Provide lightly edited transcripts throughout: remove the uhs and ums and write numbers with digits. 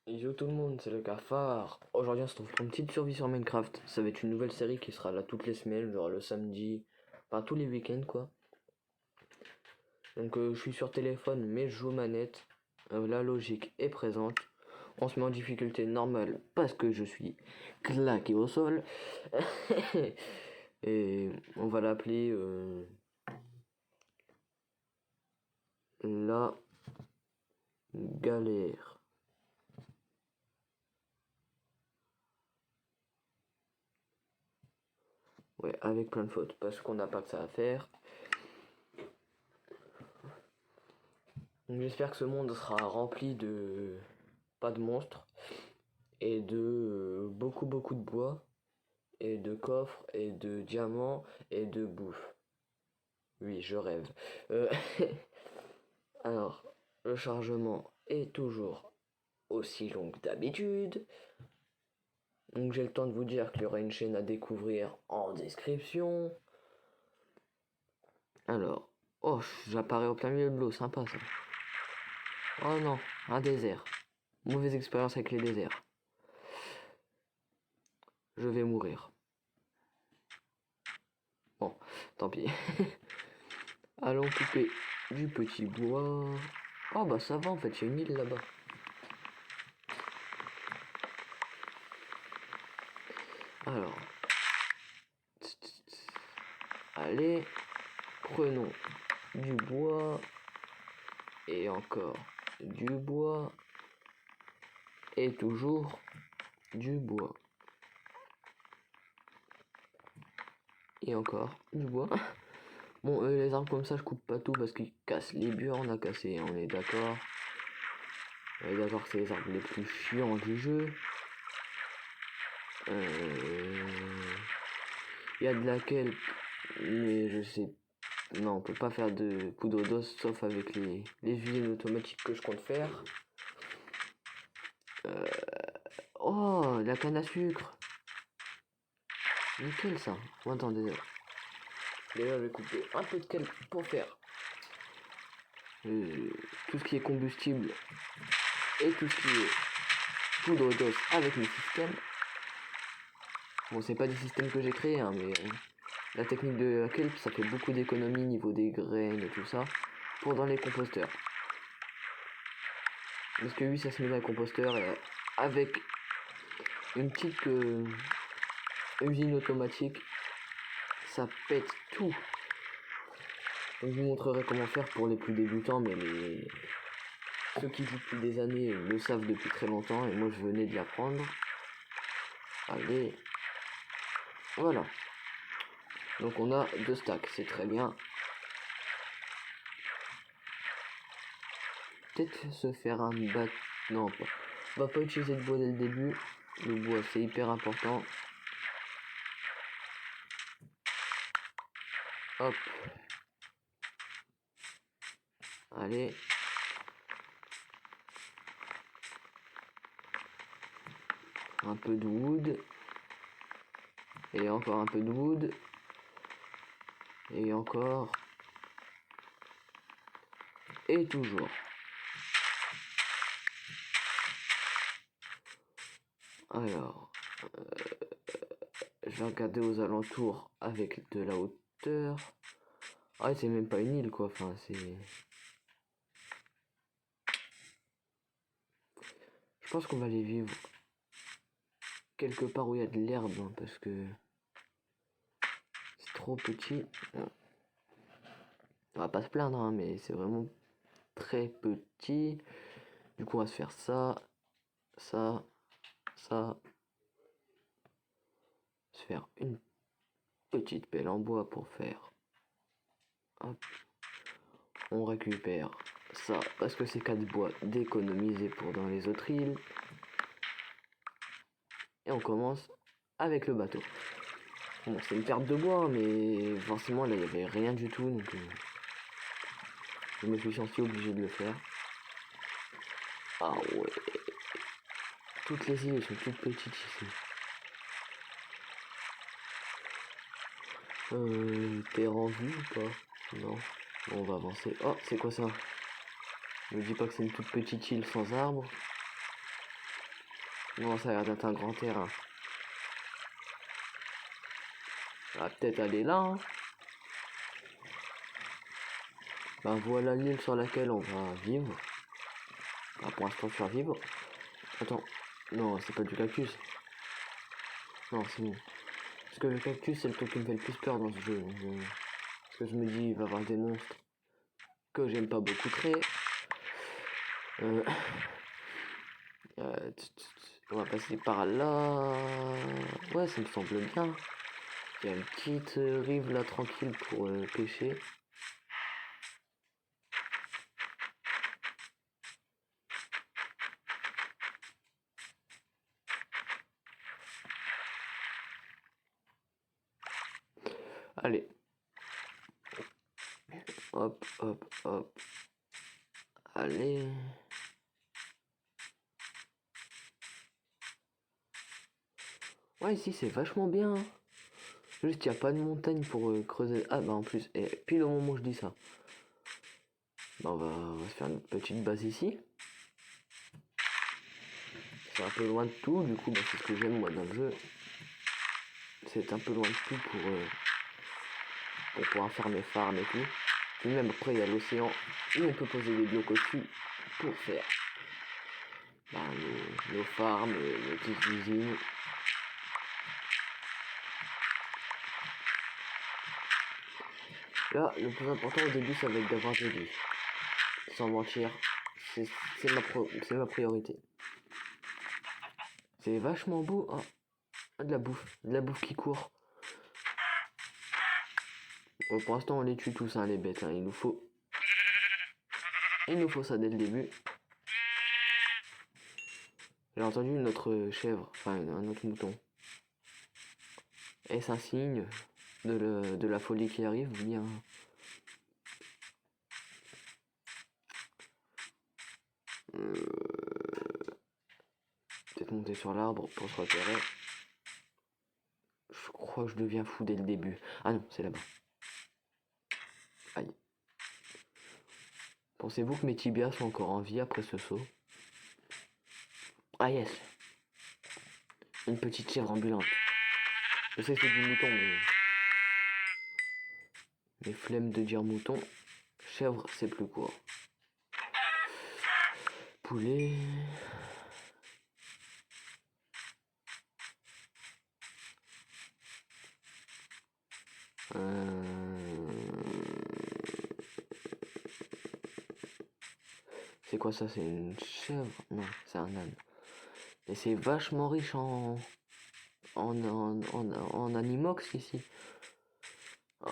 Yo tout le monde, c'est le cafard. Aujourd'hui on se retrouve pour une petite survie sur Minecraft. Ça va être une nouvelle série qui sera là toutes les semaines, genre le samedi, enfin tous les week-ends quoi. Donc je suis sur téléphone mais je joue aux manettes. La logique est présente. On se met en difficulté normale parce que je suis claqué au sol. Et on va l'appeler la galère. Ouais, avec plein de fautes parce qu'on n'a pas que ça à faire. Donc j'espère que ce monde sera rempli de pas de monstres et de beaucoup de bois et de coffres et de diamants et de bouffe. Oui, je rêve. Euh, alors, le chargement est toujours aussi long que d'habitude. Donc j'ai le temps de vous dire qu'il y aura une chaîne à découvrir en description. Alors, oh, j'apparais au plein milieu de l'eau, sympa ça. Oh non, un désert. Mauvaise expérience avec les déserts. Je vais mourir. Bon, tant pis. Allons couper du petit bois. Oh bah ça va en fait, il y a une île là-bas. Alors, allez, prenons du bois et encore du bois et toujours du bois et encore du bois. Bon, les arbres comme ça, je coupe pas tout parce qu'ils cassent les murs, on a cassé, on est d'accord. On est d'accord que c'est les arbres les plus chiants du jeu. Il y a de la kelp, mais je sais. Non, on peut pas faire de poudre d'os sauf avec les usines automatiques que je compte faire. Oh, la canne à sucre. Nickel ça. Bon, attendez. Déjà, je vais couper un peu de kelp pour faire tout ce qui est combustible et tout ce qui est poudre d'os avec mes systèmes. Bon, c'est pas des systèmes que j'ai créés, hein, mais la technique de la kelp, ça fait beaucoup d'économies niveau des graines et tout ça pour dans les composteurs. Parce que oui, ça se met dans les composteurs et avec une petite usine automatique, ça pète tout. Donc je vous montrerai comment faire pour les plus débutants, mais ceux qui jouent depuis des années le savent depuis très longtemps et moi je venais de l'apprendre. Allez, voilà. Donc on a 2 stacks, c'est très bien. Peut-être se faire un bat... Non, pas. On va pas utiliser de bois dès le début. Le bois c'est hyper important. Hop. Allez. Un peu de wood. Et encore un peu de wood. Et encore. Et toujours. Alors. Je vais regarder aux alentours avec de la hauteur. Ah, c'est même pas une île quoi. Enfin, c'est. Je pense qu'on va aller vivre quelque part où il y a de l'herbe hein, parce que c'est trop petit. On va pas se plaindre, hein, mais c'est vraiment très petit. Du coup, on va se faire ça, ça, ça. Se faire une petite pelle en bois pour faire. Hop. On récupère ça parce que c'est 4 bois d'économiser pour dans les autres îles. Et on commence avec le bateau. Bon, c'est une perte de bois, mais forcément là il n'y avait rien du tout, donc je me suis senti obligé de le faire. Ah ouais. Toutes les îles sont toutes petites ici. Terre en vue ou pas? Non. Bon, on va avancer. Oh, c'est quoi ça? Ne me dis pas que c'est une toute petite île sans arbres. Non, ça a l'air d'être un grand terrain. On va peut-être aller là, hein. Ben voilà l'île sur laquelle on va vivre. Enfin, pour l'instant survivre. Attends. Non, c'est pas du cactus. Non, c'est bon. Parce que le cactus, c'est le truc qui me fait le plus peur dans ce jeu. Parce que je me dis, il va y avoir des monstres que j'aime pas beaucoup très. Euh, on va passer par là. Ouais, ça me semble bien. Il y a une petite rive là tranquille pour pêcher. Allez. Hop, hop, hop. Allez. Ouais, ici c'est vachement bien, hein. Juste, il n'y a pas de montagne pour creuser. Ah, bah en plus, et puis au moment où je dis ça, bah, on va se faire une petite base ici. C'est un peu loin de tout, du coup, bah, c'est ce que j'aime moi dans le jeu. C'est un peu loin de tout pour pouvoir faire mes farms et tout. Puis même après, il y a l'océan où on peut poser des blocs au-dessus pour faire bah, nos farms, nos petites usines. Là, le plus important au début, ça va être d'avoir des lits. Sans mentir, c'est ma priorité. C'est vachement beau. Ah, de la bouffe qui court. Bon, pour l'instant, on les tue tous, hein, les bêtes. Hein. Il nous faut ça dès le début. J'ai entendu une autre chèvre, enfin un autre mouton. Est-ce un signe de la folie qui arrive ou bien... Peut-être monter sur l'arbre pour se repérer. Je crois que je deviens fou dès le début. Ah non, c'est là-bas. Aïe. Pensez-vous que mes tibias sont encore en vie après ce saut? Ah yes. Une petite chèvre ambulante. Je sais que c'est du mouton, mais... Mais flemme de dire mouton. Chèvre, c'est plus court. Poulet... C'est quoi ça? C'est une chèvre? Non, c'est un âne. Et c'est vachement riche en animox ici. Ah,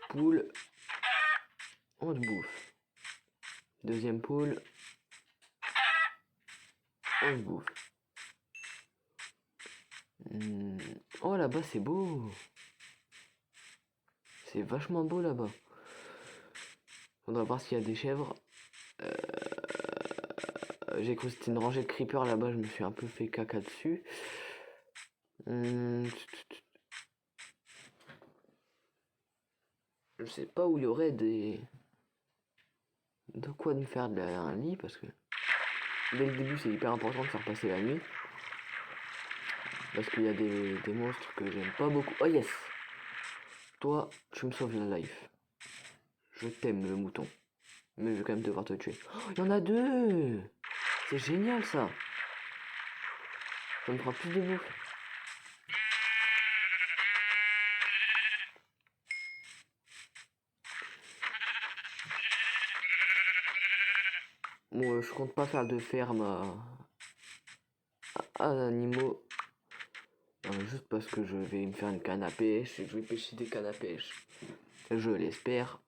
poule. On te bouffe. Deuxième poule. On te bouffe. Oh là-bas c'est beau. C'est vachement beau là-bas. Faudra voir s'il y a des chèvres. J'ai cru que c'était une rangée de creepers là-bas, je me suis un peu fait caca dessus. Je sais pas où il y aurait des... De quoi me faire un lit, parce que... Dès le début, c'est hyper important de faire passer la nuit. Parce qu'il y a des monstres que j'aime pas beaucoup. Oh yes! Toi, tu me sauves la life. Je t'aime, le mouton. Mais je vais quand même devoir te tuer. Oh, il y en a deux! C'est génial, ça! Ça me fera plus de bouffe. Bon, je compte pas faire de ferme à animaux. Juste parce que je vais me faire une canne à pêche et que je vais pêcher des cannes à pêche. Je l'espère.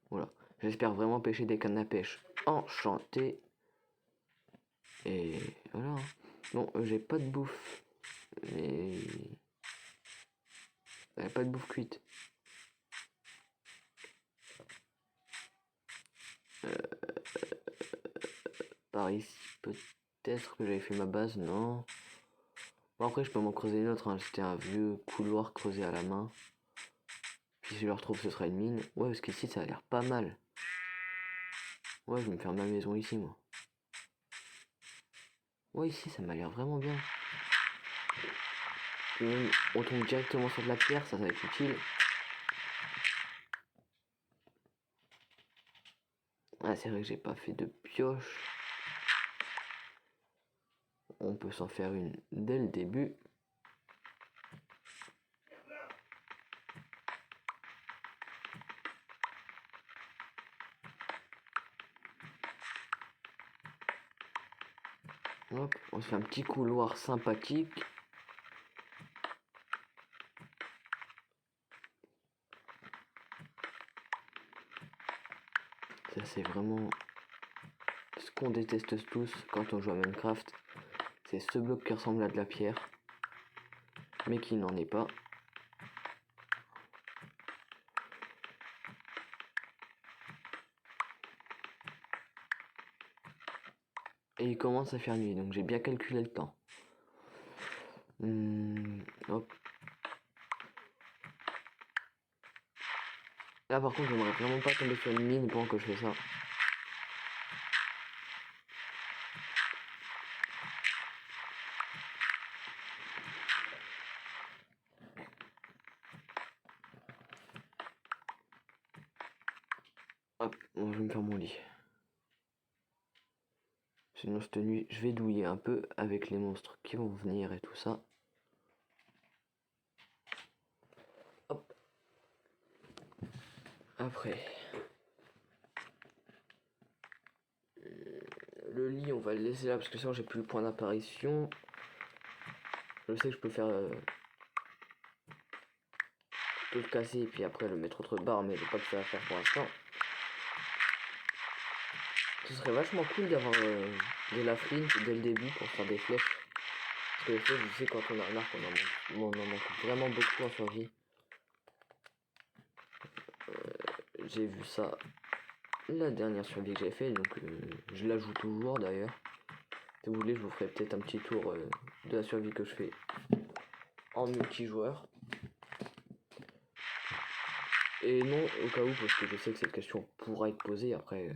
Voilà. J'espère vraiment pêcher des cannes à pêche enchantées. Et voilà. Bon, j'ai pas de bouffe. Mais... pas de bouffe cuite. Par ici, peut-être que j'avais fait ma base, non. Bon, après, je peux m'en creuser une autre, hein. C'était un vieux couloir creusé à la main. Puis si je le retrouve, ce sera une mine. Ouais, parce qu'ici, ça a l'air pas mal. Ouais, je vais me faire ma maison ici, moi. Ouais, ici, ça m'a l'air vraiment bien. Puis même, on tombe directement sur de la pierre, ça va être utile. Ah, c'est vrai que j'ai pas fait de pioche. On peut s'en faire une dès le début. Hop, on se fait un petit couloir sympathique. Ça, c'est vraiment ce qu'on déteste tous quand on joue à Minecraft. C'est ce bloc qui ressemble à de la pierre, mais qui n'en est pas. Et il commence à faire nuit, donc j'ai bien calculé le temps. Hop. Là par contre j'aimerais vraiment pas tomber sur une mine pendant que je fais ça. Hop, bon, je vais me faire mon lit. Sinon cette nuit je vais douiller un peu avec les monstres qui vont venir et tout ça. Hop. Après. Le lit on va le laisser là parce que sinon j'ai plus le point d'apparition. Je sais que je peux faire... je peux le casser et puis après le mettre autre barre, mais je sais pas que ça va faire pour l'instant. Ce serait vachement cool d'avoir de la flint dès le début pour faire des flèches. Parce que les flèches, je sais, quand on a un arc, on en manque vraiment beaucoup en survie. J'ai vu ça la dernière survie que j'ai fait, donc je la joue toujours d'ailleurs. Si vous voulez, je vous ferai peut-être un petit tour de la survie que je fais en multijoueur. Et non, au cas où, parce que je sais que cette question pourra être posée, après,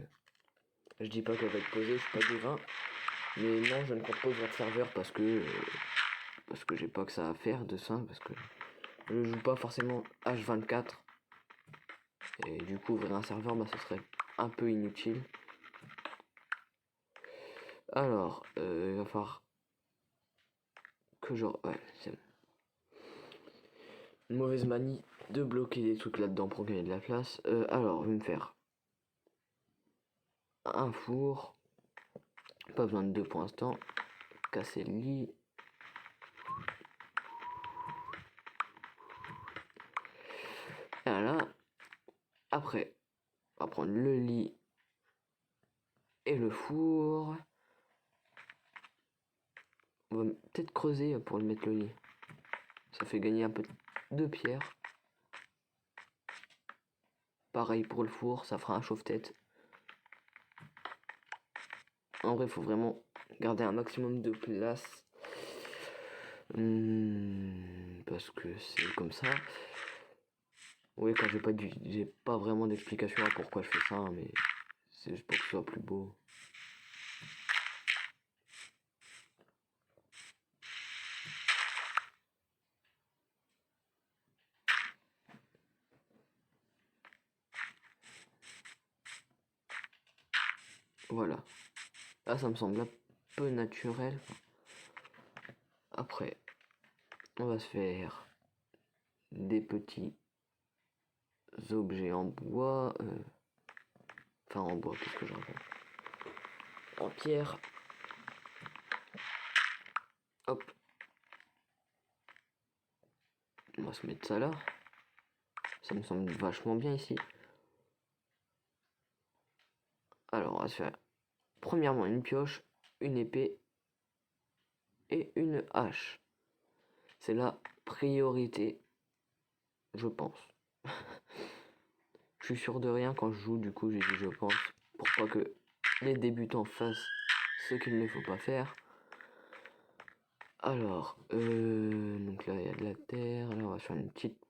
je dis pas qu'elle va être posée, je suis pas divin. Mais non, je ne compte pas ouvrir de serveur parce que j'ai pas que ça à faire de ça, parce que je joue pas forcément H24. Et du coup, ouvrir un serveur, bah, ce serait un peu inutile. Alors, il va falloir que je... Ouais, c'est bon. Une mauvaise manie de bloquer des trucs là-dedans pour gagner de la place. Alors, je vais me faire un four. Pas besoin de deux pour l'instant. Casser le lit. Voilà. Après, on va prendre le lit et le four. On va peut-être creuser pour le mettre le lit. Ça fait gagner un peu de pierre. Pareil pour le four, ça fera un chauffe-tête. En vrai, il faut vraiment garder un maximum de place. Parce que c'est comme ça. Oui, quand j'ai pas vraiment d'explication à pourquoi je fais ça, mais c'est juste pour que ce soit plus beau. Voilà. Là, ça me semble un peu naturel. Après, on va se faire des petits objets en bois. Enfin, en bois, qu'est-ce que je raconte? En pierre. Hop. On va se mettre ça là. Ça me semble vachement bien ici. Alors, on va se faire premièrement une pioche, une épée et une hache. C'est la priorité, je pense. Je suis sûr de rien quand je joue, du coup j'ai dit je pense, pour pas que les débutants fassent ce qu'il ne faut pas faire. Alors, donc là il y a de la terre, là on va faire une petite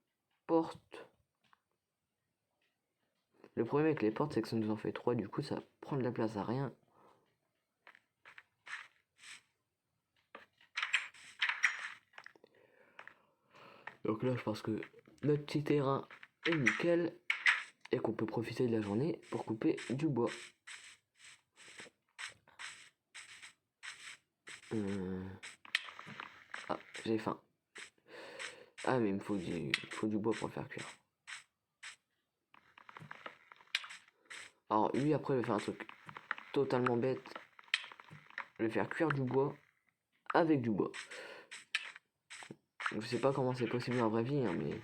porte. Le problème avec les portes c'est que ça nous en fait 3, du coup ça prend de la place à rien. Donc là, je pense que notre petit terrain est nickel et qu'on peut profiter de la journée pour couper du bois. Ah, j'ai faim. Ah, mais il me faut du bois pour le faire cuire. Alors, lui, après, je vais faire un truc totalement bête. Je vais faire cuire du bois avec du bois. Je sais pas comment c'est possible dans la vraie vie, hein, mais...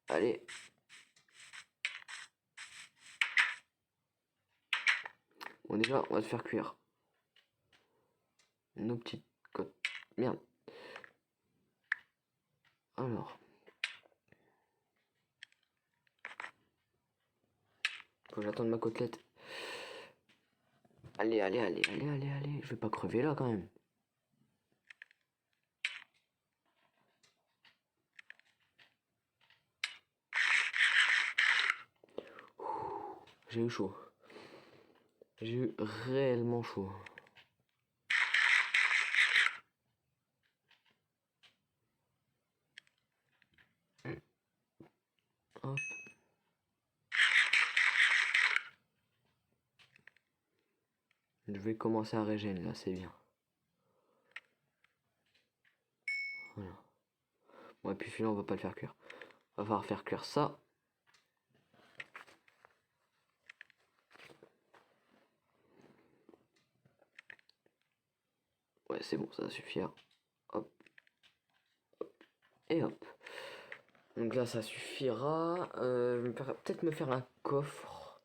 Allez. Bon, déjà, on va se faire cuire nos petites côtes. Merde. Alors. Faut que j'attende ma côtelette. Allez, allez, allez, allez, allez, allez. Je vais pas crever là quand même. J'ai eu chaud. J'ai eu réellement chaud. Hop. Je vais commencer à régénérer là, c'est bien. Voilà. Bon, et puis celui-là, on va pas le faire cuire. On va falloir faire cuire ça. Ouais, c'est bon, ça va suffire. Hop. Hop. Et hop. Donc là, ça suffira. Peut-être me faire un coffre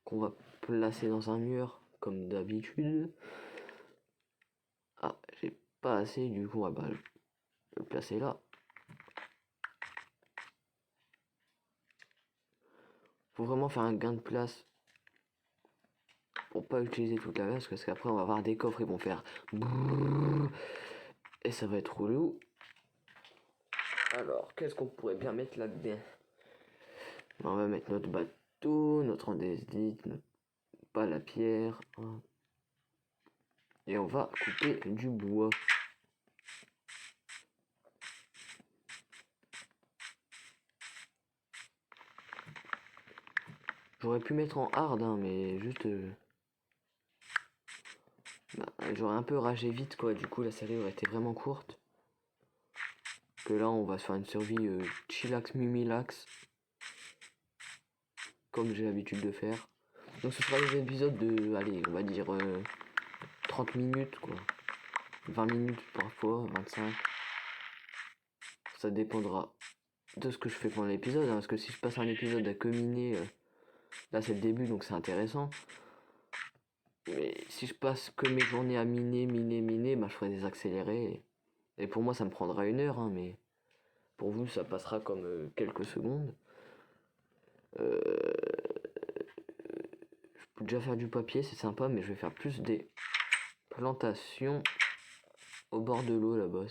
qu'on va placer dans un mur, comme d'habitude. Ah, j'ai pas assez, du coup, on va le placer là. Faut vraiment faire un gain de place pour pas utiliser toute la place, parce qu'après on va avoir des coffres, ils vont faire brrr, et ça va être relou. Alors, qu'est-ce qu'on pourrait bien mettre là-dedans? On va mettre notre bateau, notre andésite, notre pale à pierre, hein. Et on va couper du bois. J'aurais pu mettre en hard, hein, mais juste... j'aurais un peu ragé vite, quoi. Du coup, la série aurait été vraiment courte. Que là, on va se faire une survie chillax, mumilax. Comme j'ai l'habitude de faire. Donc ce sera des épisodes de, allez, on va dire 30 minutes, quoi. 20 minutes parfois, 25. Ça dépendra de ce que je fais pendant l'épisode, hein, parce que si je passe un épisode à que miner, là c'est le début donc c'est intéressant. Mais si je passe que mes journées à miner, bah je ferai des accélérés. Et pour moi ça me prendra 1 heure, hein, mais pour vous ça passera comme quelques secondes. Je peux déjà faire du papier, c'est sympa, mais je vais faire plus des plantations au bord de l'eau là-bas.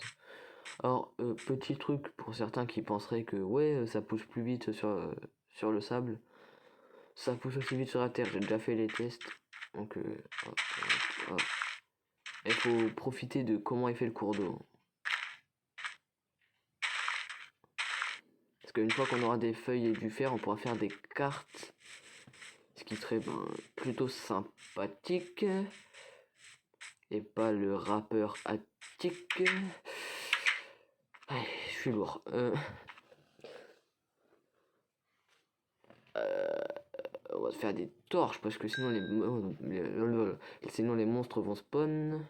Alors, petit truc pour certains qui penseraient que ouais, ça pousse plus vite sur le sable. Ça pousse aussi vite sur la terre, j'ai déjà fait les tests. Donc, hop, hop, hop. Il faut profiter de comment est fait le cours d'eau. Parce qu'une fois qu'on aura des feuilles et du fer, on pourra faire des cartes. Ce qui serait plutôt sympathique. Et pas le rappeur attique. Ouais, je suis lourd. On va se faire des torches parce que sinon sinon les monstres vont spawn.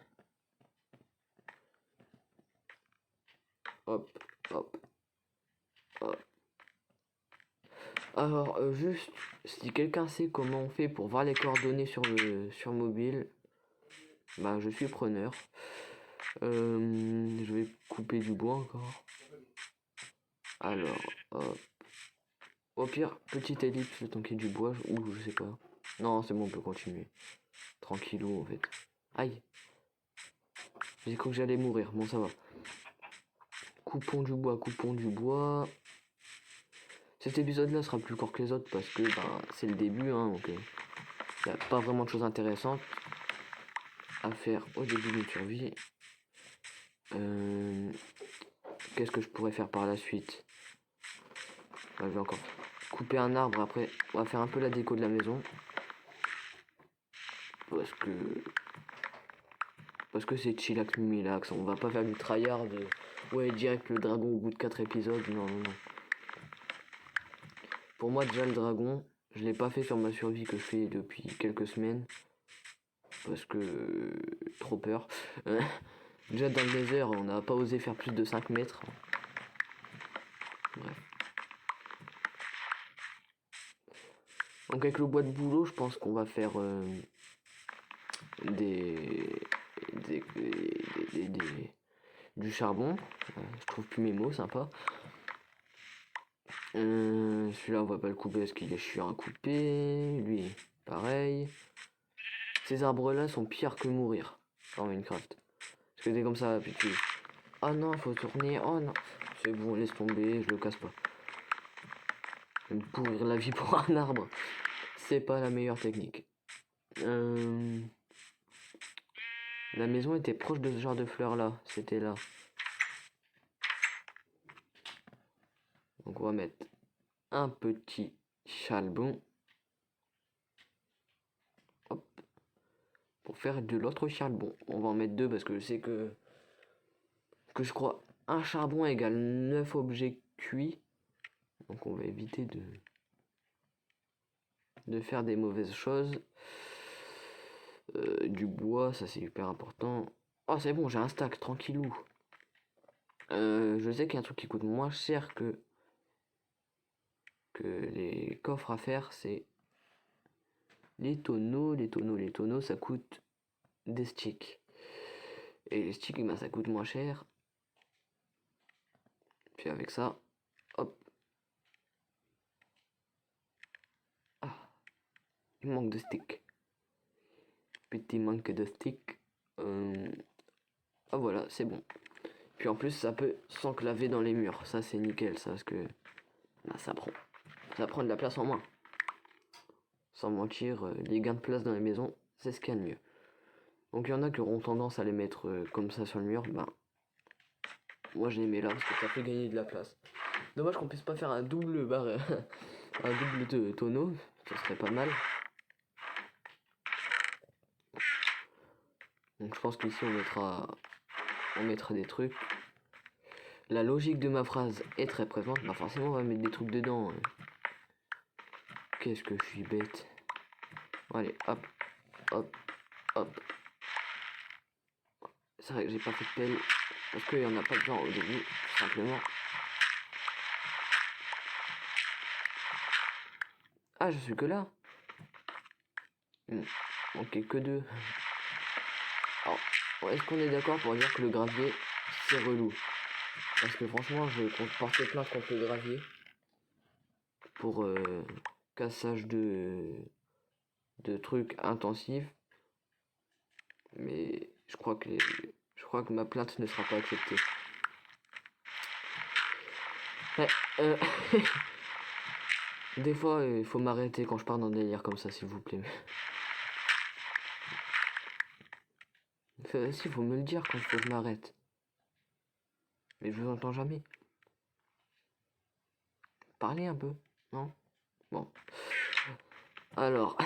Hop, hop, hop. Alors juste, si quelqu'un sait comment on fait pour voir les coordonnées sur mobile, bah je suis preneur. Je vais couper du bois encore. Alors, hop. Au pire, petite ellipse, le temps qu'il y ait du bois, ou je sais pas. Non, c'est bon, on peut continuer. Tranquillou en fait. Aïe. J'ai cru que j'allais mourir, bon ça va. Coupons du bois, coupons du bois. Cet épisode là sera plus court que les autres parce que c'est le début, hein, donc il n'y a pas vraiment de choses intéressantes à faire au début d'une survie. Qu'est-ce que je pourrais faire par la suite? Je vais encore couper un arbre. Après, on va faire un peu la déco de la maison. Parce que c'est chillax milax. On va pas faire du tryhard. Ouais, direct le dragon au bout de 4 épisodes. Non, non, non. Pour moi, déjà, le dragon, je l'ai pas fait sur ma survie que je fais depuis quelques semaines. Parce que... trop peur. Déjà, dans le désert, on n'a pas osé faire plus de 5 mètres. Bref. Donc avec le bois de bouleau, je pense qu'on va faire du charbon. Je trouve plus mes mots, sympa. Celui-là, on va pas le couper parce qu'il est chiant à couper. Lui, pareil. Ces arbres-là sont pires que mourir dans Minecraft. Parce que dès comme ça, puis tu... Ah non, faut tourner. Oh non. C'est bon, laisse tomber, je le casse pas. Me pourrir la vie pour un arbre, c'est pas la meilleure technique. La maison était proche de ce genre de fleurs là, c'était là. Donc on va mettre un petit charbon. Hop. Pour faire de l'autre charbon. On va en mettre 2 parce que je sais que je crois un charbon égale 9 objets cuits. Donc on va éviter de faire des mauvaises choses. Du bois, ça c'est hyper important. Oh c'est bon, j'ai un stack, tranquillou. Je sais qu'il y a un truc qui coûte moins cher que les coffres à faire, c'est les tonneaux. Les tonneaux, ça coûte des sticks. Et les sticks, ben, ça coûte moins cher. Puis avec ça, hop. Ah, il manque de sticks. Petit manque de sticks. Ah voilà, c'est bon. Puis en plus, ça peut s'enclaver dans les murs. Ça, c'est nickel, ça, parce que là, ça prend de la place en moins. Sans mentir, les gains de place dans les maisons, c'est ce qu'il y a de mieux. Donc il y en a qui auront tendance à les mettre comme ça sur le mur. Ben, moi je les mets là parce que ça fait gagner de la place. Dommage qu'on puisse pas faire un double un double de tonneau, ça serait pas mal. Donc je pense qu'ici on mettra des trucs. La logique de ma phrase est très présente. Bah forcément on va mettre des trucs dedans. Qu'est-ce que je suis bête. Bon, allez, hop, hop, hop. C'est vrai que j'ai pas fait de pelle parce qu'il y en a pas besoin au début, tout simplement. Ah, je suis que là. Ok, que 2. Alors, est-ce qu'on est d'accord pour dire que le gravier, c'est relou? Parce que franchement, je compte porter plainte contre le gravier. Pour cassage de trucs intensifs. Mais je crois que ma plainte ne sera pas acceptée. Ouais, des fois, il faut m'arrêter quand je pars dans des délire comme ça, s'il vous plaît. Si, il faut me le dire quand il faut que je m'arrête. Mais je vous entends jamais. Parlez un peu, non? Bon. Alors.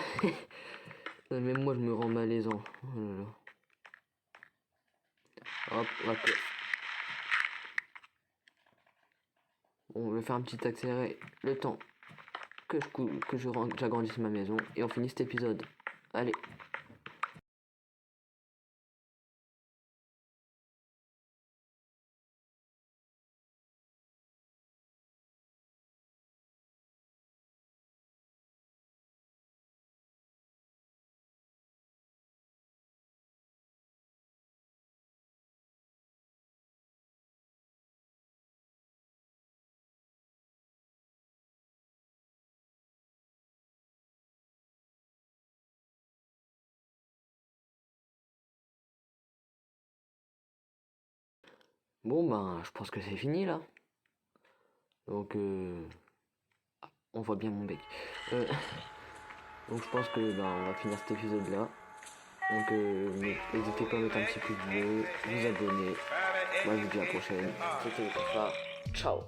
Même moi, je me rends malaisant. Oh là là. Hop, hop. Bon, on va faire un petit accéléré. Le temps que j'agrandisse ma maison. Et on finit cet épisode. Allez. Bon, ben, je pense que c'est fini, là. Donc, on voit bien mon bec. Donc, je pense que, ben, on va finir cet épisode-là. Donc, n'hésitez pas à mettre un petit pouce bleu, vous abonner. Moi je vous dis à la prochaine. C'était le Cafard. Ciao.